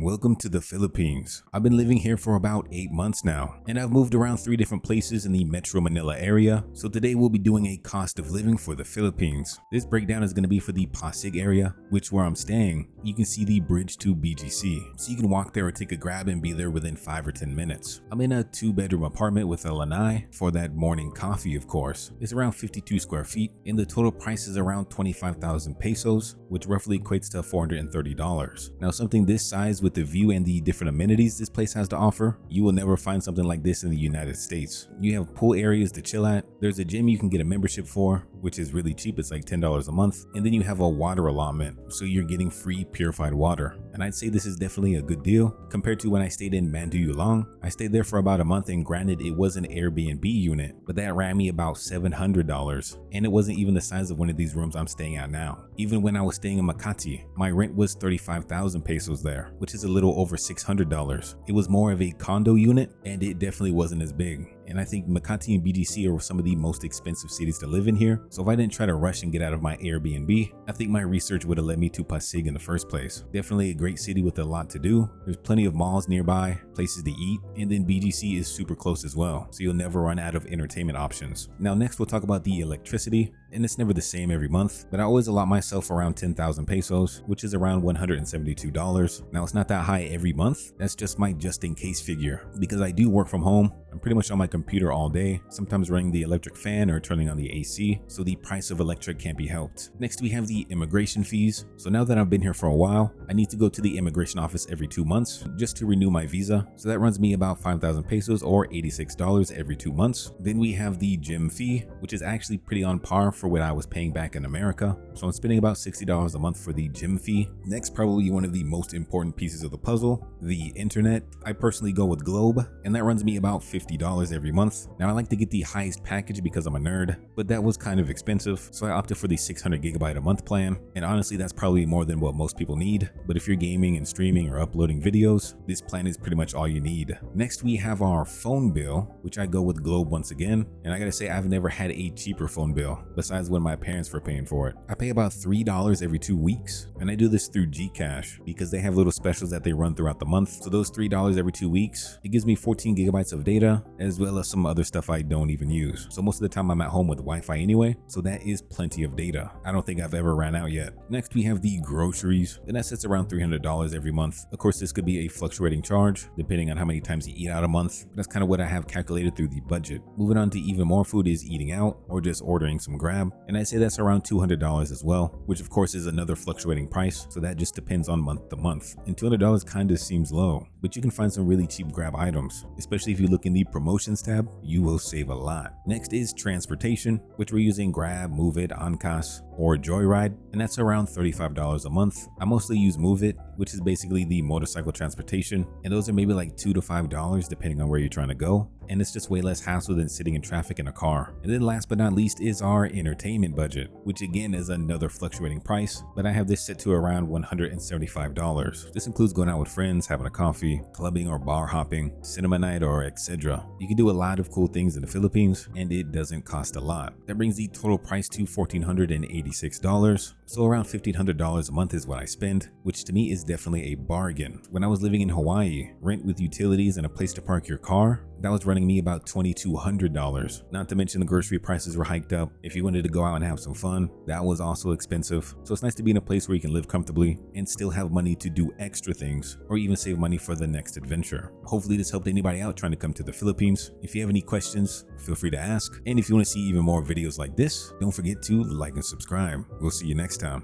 Welcome to the Philippines. I've been living here for about 8 months now, and I've moved around 3 different places in the Metro Manila area, so today we'll be doing a cost of living for the Philippines. This breakdown is going to be for the Pasig area, which where I'm staying, you can see the bridge to BGC, so you can walk there or take a grab and be there within 5 or 10 minutes. I'm in a 2-bedroom apartment with a lanai for that morning coffee, of course. It's around 52 square feet, and the total price is around 25,000 pesos, which roughly equates to $430. Now, something this size with the view and the different amenities this place has to offer, you will never find something like this in the United States. You have pool areas to chill at, there's a gym you can get a membership for, which is really cheap, it's like $10 a month, and then you have a water allotment, so you're getting free purified water. And I'd say this is definitely a good deal compared to when I stayed in Mandaluyong. I stayed there for about a month, and granted it was an Airbnb unit, but that ran me about $700, and it wasn't even the size of one of these rooms I'm staying at now. Even when I was staying in Makati, my rent was 35,000 pesos there, which is a little over $600. It was more of a condo unit, and it definitely wasn't as big. And I think Makati and BGC are some of the most expensive cities to live in here. So if I didn't try to rush and get out of my Airbnb, I think my research would have led me to Pasig in the first place. Definitely a great city with a lot to do. There's plenty of malls nearby, places to eat, and then BGC is super close as well, so you'll never run out of entertainment options. Now next we'll talk about the electricity, and it's never the same every month, but I always allot myself around 10,000 pesos, which is around $172. Now it's not that high every month, that's just my just in case figure, because I do work from home. I'm pretty much on my computer all day, sometimes running the electric fan or turning on the AC, so the price of electric can't be helped. Next we have the immigration fees. So now that I've been here for a while, I need to go to the immigration office every 2 months just to renew my visa. So that runs me about 5,000 pesos or $86 every 2 months. Then we have the gym fee, which is actually pretty on par for what I was paying back in America. So I'm spending about $60 a month for the gym fee. Next, probably one of the most important pieces of the puzzle, the internet. I personally go with Globe, and that runs me about $50 every month. Now I like to get the highest package because I'm a nerd, but that was kind of expensive, so I opted for the 600 gigabyte a month plan, and honestly that's probably more than what most people need, but if you're gaming and streaming or uploading videos, this plan is pretty much all you need. Next we have our phone bill, which I go with Globe once again, and I gotta say I've never had a cheaper phone bill besides when my parents were paying for it. I pay about $3 every 2 weeks, and I do this through Gcash because they have little specials that they run throughout the month. So those $3 every 2 weeks, it gives me 14 gigabytes of data as well as some other stuff I don't even use. So most of the time I'm at home with Wi-Fi anyway, so that is plenty of data. I don't think I've ever ran out yet. Next we have the groceries, and that sits around $300 every month. Of course this could be a fluctuating charge depending on how many times you eat out a month, but that's kind of what I have calculated through the budget. Moving on to even more food is eating out or just ordering some grab, and I say that's around $200 as well, which of course is another fluctuating price, so that just depends on month to month. And $200 kind of seems low, but you can find some really cheap grab items, especially if you look in the promotions tab, you will save a lot. Next is transportation, which we're using Grab, Move It, Angkas, or Joyride, and that's around $35 a month. I mostly use Move It, which is basically the motorcycle transportation, and those are maybe like $2 to $5 depending on where you're trying to go, and it's just way less hassle than sitting in traffic in a car. And then last but not least is our entertainment budget, which again is another fluctuating price, but I have this set to around $175. This includes going out with friends, having a coffee, clubbing or bar hopping, cinema night, or etc. You can do a lot of cool things in the Philippines, and it doesn't cost a lot. That brings the total price to $1,486, so around $1,500 a month is what I spend, which to me is definitely a bargain. When I was living in Hawaii, rent with utilities and a place to park your car, that was running me about $2,200. Not to mention the grocery prices were hiked up. If you wanted to go out and have some fun, that was also expensive. So it's nice to be in a place where you can live comfortably and still have money to do extra things or even save money for the next adventure. Hopefully this helped anybody out trying to come to the Philippines. If you have any questions, feel free to ask. And if you want to see even more videos like this, don't forget to like and subscribe. We'll see you next time.